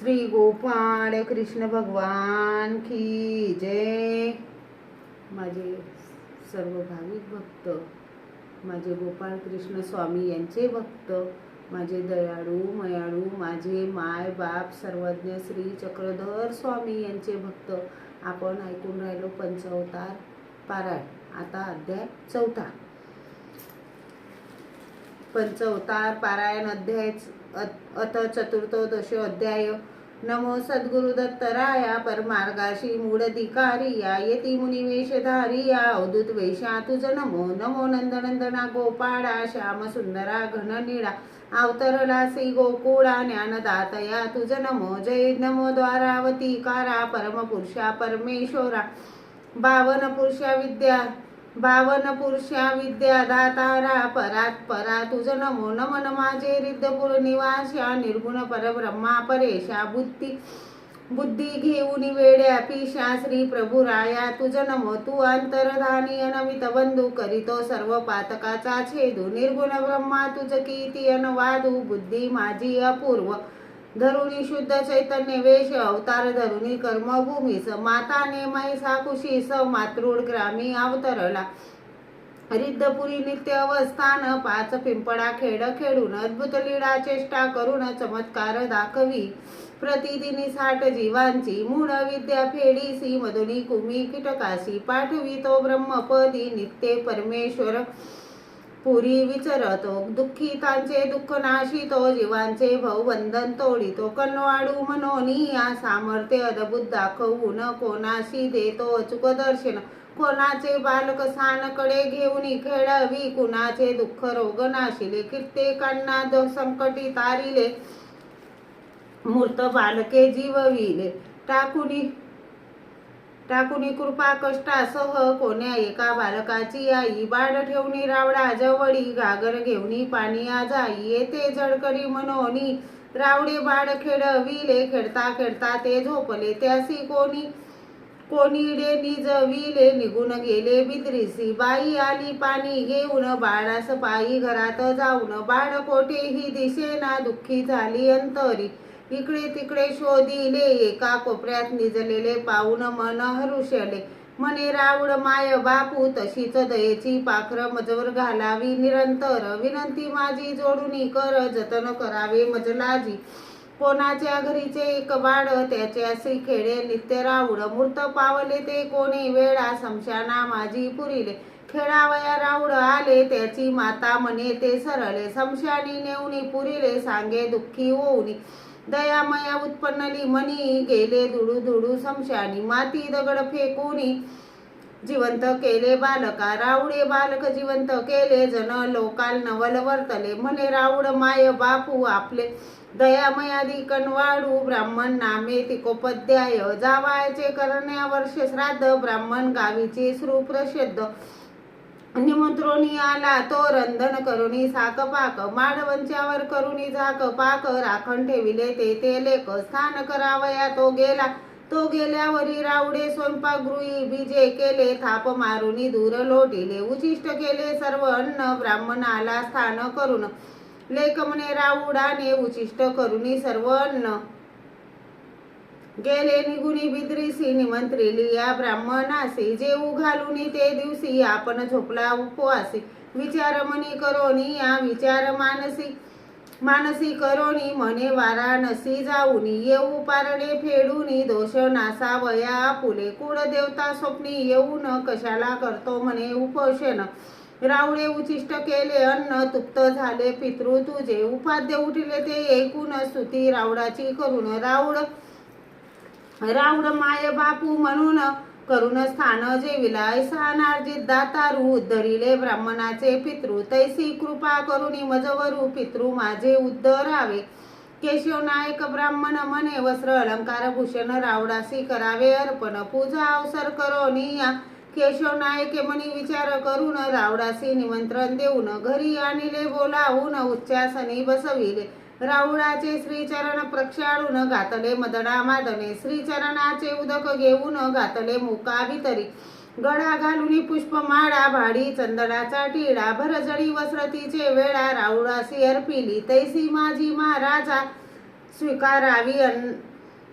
श्री गोपाळ कृष्ण भगवान की जय। माझे सर्व भाविक भक्त, माझे गोपाळ कृष्ण स्वामी यांचे भक्त, माझे दयाळू मयाळू, माझे माय बाप सर्वज्ञ श्री चक्रधर स्वामी यांचे भक्त, आपण ऐकून राहिलो पंचावतार पारायण। आता अध्याय 4। पंचावतार पारायण अध्याय अथ चतुर्थोदश अध्याय। नमो सद्गुरुदत्तराया परमार्गाशी मूढधिकारिया येती मुनिवेशधारिया अवधूत वेशा तुझ नमो। नमो नंदनंदना गोपाळा श्याम सुंदरा घननीळा अवतरला श्री गोकुळा ज्ञानदातया तुझ नमो। जय नमो द्वारावतीकारा परमपुरुषा परमेश्वरा बावन पुरुषा विद्या दातारा परात परा तुझ नमो। नमन माझे रिद्धपुर निवास्या निर्गुण परब्रह्मा परेशा बुद्धी घेऊन वेड्या पिशा श्री प्रभुराया तुझ नमो। तू अंतरधानी अनमित बंधू करीतो सर्व पातकाचा छेदू निर्गुण ब्रह्मा तुझ कीर्ती अनवादू बुद्धी माझी अपूर्व धरुणी शुद्ध चैतन्य वेश अवतार धरुणी कर्मभूमीस माताने महिषा कुशीस मातृड ग्रामी अवतरला रिद्धपुरी नित्य अवस्थान पाच पिंपळा खेळ खेळून अद्भुत लीळा चेष्टा करून चमत्कार दाखवी प्रतिदिनी 60 जीवांची मूळ विद्या फेडीसी मधुनी कुमी कीटकाशी पाठवी तो ब्रह्मपदी नित्य परमेश्वर पुरी विचरतो दुःखितांचे दुःख नाशितो जीवांचे भवबंधन तोडितो कनवाडू मनोनी या सामर्थ्य अद्भुत दाखवून कोणाशी देतो अचूक दर्शन कोणाचे बालक सानकडे घेऊन खेळवी कुणाचे दुःख रोग नाशिले कित्येकांना संकटी तारिले मूर्त बालके जीवविले टाकुनी कृपा कष्टासह कोण्या एका बालकाची आई बाळ ठेवणी रावडा जवळी घागर घेऊनी पाणी जाई येते झडकरी मनोनी रावडे बाळ खेळविले खेळता खेळता ते झोपले त्यासी कोणीडे निजविले निघून गेले बिद्रीसी बाई आली पाणी घेऊन बाळास पायी घरात जाऊन बाळ कोठेही दिसेना दुःखी झाली अंतरी इकडे तिकडे शोधिले एका कोपऱ्यात निजलेले पाहून मन हरुषले मने रावड माय बापू तशीच दयेची पाखर मजवर घालावी निरंतर विनंती माझी जोडून कर जतन करावे मजलाजी कोणाच्या घरीचे एक बाळ त्याच्याशी खेळे नित्य रावड मूर्त पावले ते कोणी वेळा समशाना माझी पुरिले खेळावया रावड आले त्याची माता म्हणे ते सरले समशानी नेऊनी पुरिले सांगे दुःखी होऊनी दयामया उत्पन्नली मनी गेले धुडू धुडू समशानी माती दगड फेकूनी जिवंत केले बालका रावडे बालक जिवंत केले जन लोकाल नवल वर्तले म्हणे रावड माय बापू आपले दयामयादी कनवाडू ब्राह्मण नामे तिकोपध्याय जावायचे करण्या वर्ष श्राद्ध ब्राह्मण गावीचे सुप्रसिद्ध निमंत्रोणी आला तो रंधन करुणी साक पाक माडवंच्यावर करुणी झाक पाक राखण ठेविले ते लेख स्थान करावया तो गेल्यावरी रावडे स्वयंपाकगृही बीजे केले थाप मारुनी दूर लोटिले उचिष्ट केले सर्व अन्न ब्राह्मणाला स्थान करून लेख म्हणे रावडाने उचिष्ट करुनी सर्व अन्न गेले निगुनी बिद्रीसी निमंत्रिली या ब्राह्मणासी जेऊ घालुनी ते दिवशी आपण झोपला उपवासी विचार मनी करोनी या विचार मानसी करोनी म्हणे वाराणसी जाऊनी येऊ पारणे फेडूनी दोष नासावया आपुले कुळ देवता स्वप्नी येऊन कशाला करतो म्हणे उपोषण रावडे उचिष्ट केले अन्न तुप्त झाले पितृ तुझे उपाद्य उठले ते ऐकून स्तुती रावडाची करून रावड माय बापू म्हणून करून स्थान जेविला ऐसा नार्जित दातारू उद्धरिले ब्राह्मणाचे पितृ तैसी कृपा करुणी मजवरू पितृ माझे उद्धरावे केशव नायक ब्राह्मण म्हणे वस्त्र अलंकार भूषण रावडासी करावे अर्पण पूजा अवसर करोनी या केशव नायके म्हणी विचार करून रावडासी निमंत्रण देऊन घरी आणले बोलावून उच्चासनी बसविले रावडाचे श्रीचरण प्रक्षाळून घातले मदडा मादने श्रीचरणाचे उदक घेऊन घातले मुका भितरी गळा घालुनी पुष्पमाळा भाडी चंदनाचा टिळा भरजळी वस्त्रतीचे वेळा रावडासी अर्पिली तैसी माझी महाराजा स्वीकारावी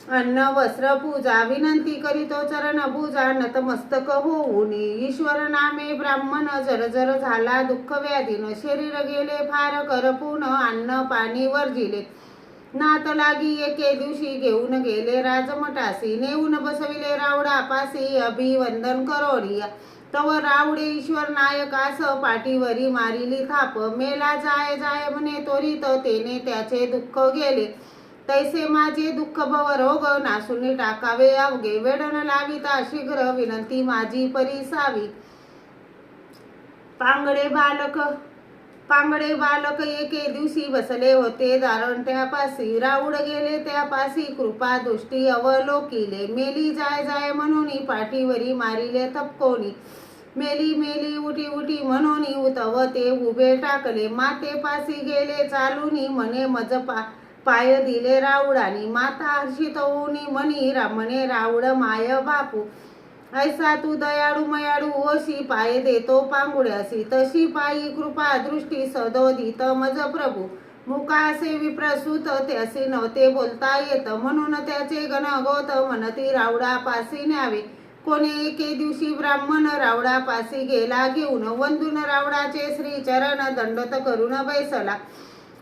अन्न वस्त्र पूजा विनंती करीतो चरण पूजा नतमस्तक होऊन ईश्वर नामे ब्राह्मण जर झाला दुःख व्याधीन शरीर गेले फार करपून अन्न पाणी वर्जिले नात लागी एके दिवशी घेऊन गेले राजमठासी नेऊन बसविले रावडापासी अभिवंदन करोडिया तव रावडे ईश्वर नायकास पाठीवरी मारिली थाप मेला जाय जाय म्हणे त्वरित तेने त्याचे दुःख गेले तैसे माझे दुःख भवरोग नासून टाकावे अवघे वेडन लाविता शीघ्र विनंती माझी परिसावी पांगडे बालक एके दिवशी बसले होते दारणट्यापासी राऊड गेले त्यापासी कृपा दृष्टी अवलोकिले मेली जाय जाय म्हणून पाठीवरी मारिले थपकोनी मेली मेली उठी उठी म्हणून उतव ते उभे टाकले मातेपासी गेले चालूनी म्हणे मज पाय दिले राऊडानी माता हर्षित होऊनी म्हणी म्हणे राऊड माय बापू ऐसा तू दयाळू मयाळू होशी पाय देतो पांगुड्यासी तशी पायी कृपा दृष्टी सदोदित मज प्रभू मुकासे विप्रसूत त्यासे नव्हते बोलता येत म्हणून त्याचे गणगोत म्हणती रावडापासी न्यावे कोणी एके दिवशी ब्राह्मण रावडापासी गेला घेऊन वंदून रावडाचे श्री चरण दंडत करून बैसला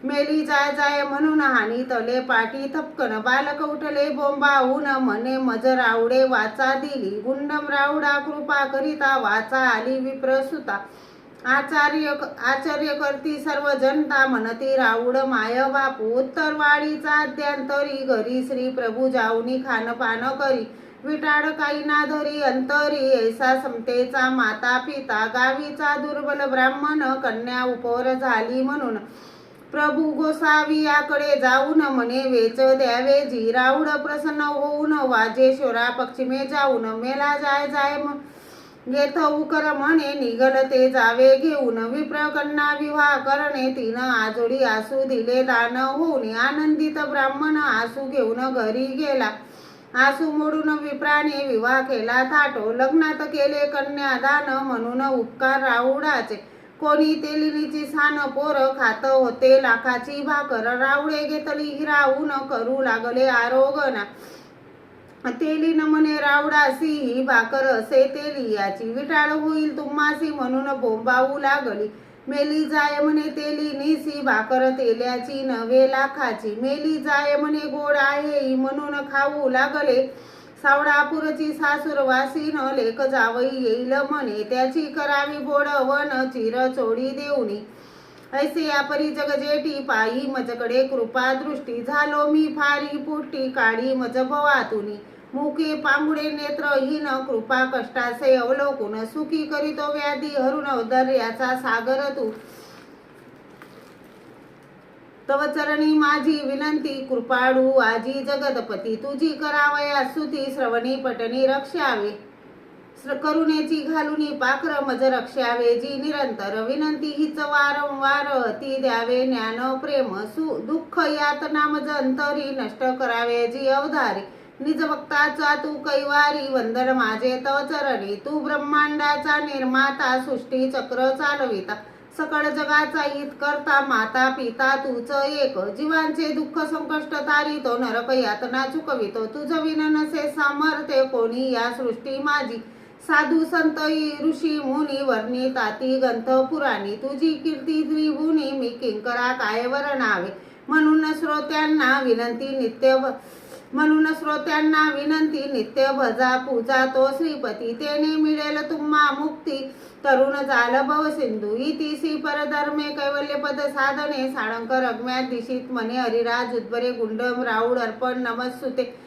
मेली जाय जाय म्हणून हानी तले पाठी थपकन बालक उठले बोंबाहून म्हणे मज रावडे वाचा दिली गुंडम रावडा कृपा करिता वाचा आली विप्रसुता आचार्य करती सर्व जनता म्हणती राऊड माय बापू उत्तरवाडीचा अद्यांतरी घरी श्री प्रभू जाऊनी खानपान करी विटाळ काही ना धरी अंतरी ऐसा समतेचा माता पिता गावीचा दुर्बल ब्राह्मण कन्या उपोर झाली म्हणून प्रभू गोसावी याकडे जाऊन म्हणे वेच द्यावे जी राऊड प्रसन्न होऊन वाजेश्वरा पश्चिमे जाऊन मेला जाय जाय येथ उकर म्हणे निघल ते जावे घेऊन विप्रकन्या विवाह करणे तिनं आजोडी आसू दिले दान होऊन आनंदित ब्राह्मण आसू घेऊन घरी गेला आसू मोडून विप्राने विवाह केला थाटो लग्नात केले कन्यादान म्हणून उपकार राऊडाचे कोणी तेलिनीची सान पोर खात होते लाखाची भाकर रावडे घेतली हिरावून करू लागले आरोगना तेलीन म्हणे रावडासी ही भाकर असे तेलियाची विटाळ होईल तुम्हासी म्हणून बोंबावू लागली मेली जाय म्हणे तेलिनीसी भाकर तेल्याची नवे लाखाची मेली जाय म्हणे गोड आहे म्हणून खाऊ लागले सावडापूरची सासूरवासीन लेख जावई येईल म्हणे त्याची करावी बोड वन चिर चोडी देऊनी ऐसे यापरी जगजेटी पायी मजकडे कृपा दृष्टी झालो मी फारी पुष्टी काढी मज भवातुनी मुखे पांगुडे नेत्रहीन कृपा कष्टाचे अवलोकून सुखी करीतो व्याधी हरुण उदर्याचा सागर तू तव चरणी माझी विनंती कृपाळू आजी जगदपती तुझी करावया स्तुती श्रवणी पटणी रक्षावे करुणेची घालुनी पाखर मज रक्षावे जी निरंतर विनंती हीच वारंवार ती द्यावे ज्ञान प्रेम दुःख यातना मज अंतरी नष्ट करावे जी अवधारी निज भक्ताचा तू कैवारी वंदन माझे तव चरणी तू ब्रह्मांडाचा निर्माता सृष्टी चक्र चालविता सकळ जगाचा हित करता माता पिता तूच एक जीवांचे दुःख संकष्ट तारितो नरक यातना चुकवितो तुझ विन नसे सामर्थ्य कोणी या सृष्टी माझी साधू संत ऋषी मुनी वर्णिताती ग्रंथ पुराणी तुझी कीर्ती द्विभुनी मी किंकरा काय वर्णावे म्हणून श्रोत्यांना विनंती नित्य भजा पूजा तो श्रीपती तेने मिळेल तुम्हा मुक्ती तरुण जाल भव सिंधू इतिसी परधर्मे कैवल्य पद साधने साळंकर अज्ञात दिशित म्हणे हरिराज उद्बरे गुंडम राऊड अर्पण नमस्सुते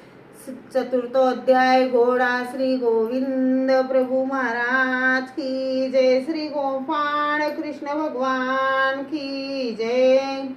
चतुर्थोध्याय घोडा श्री गोविंद प्रभु महाराज की जय श्री गोपाळ कृष्ण भगवान की जय।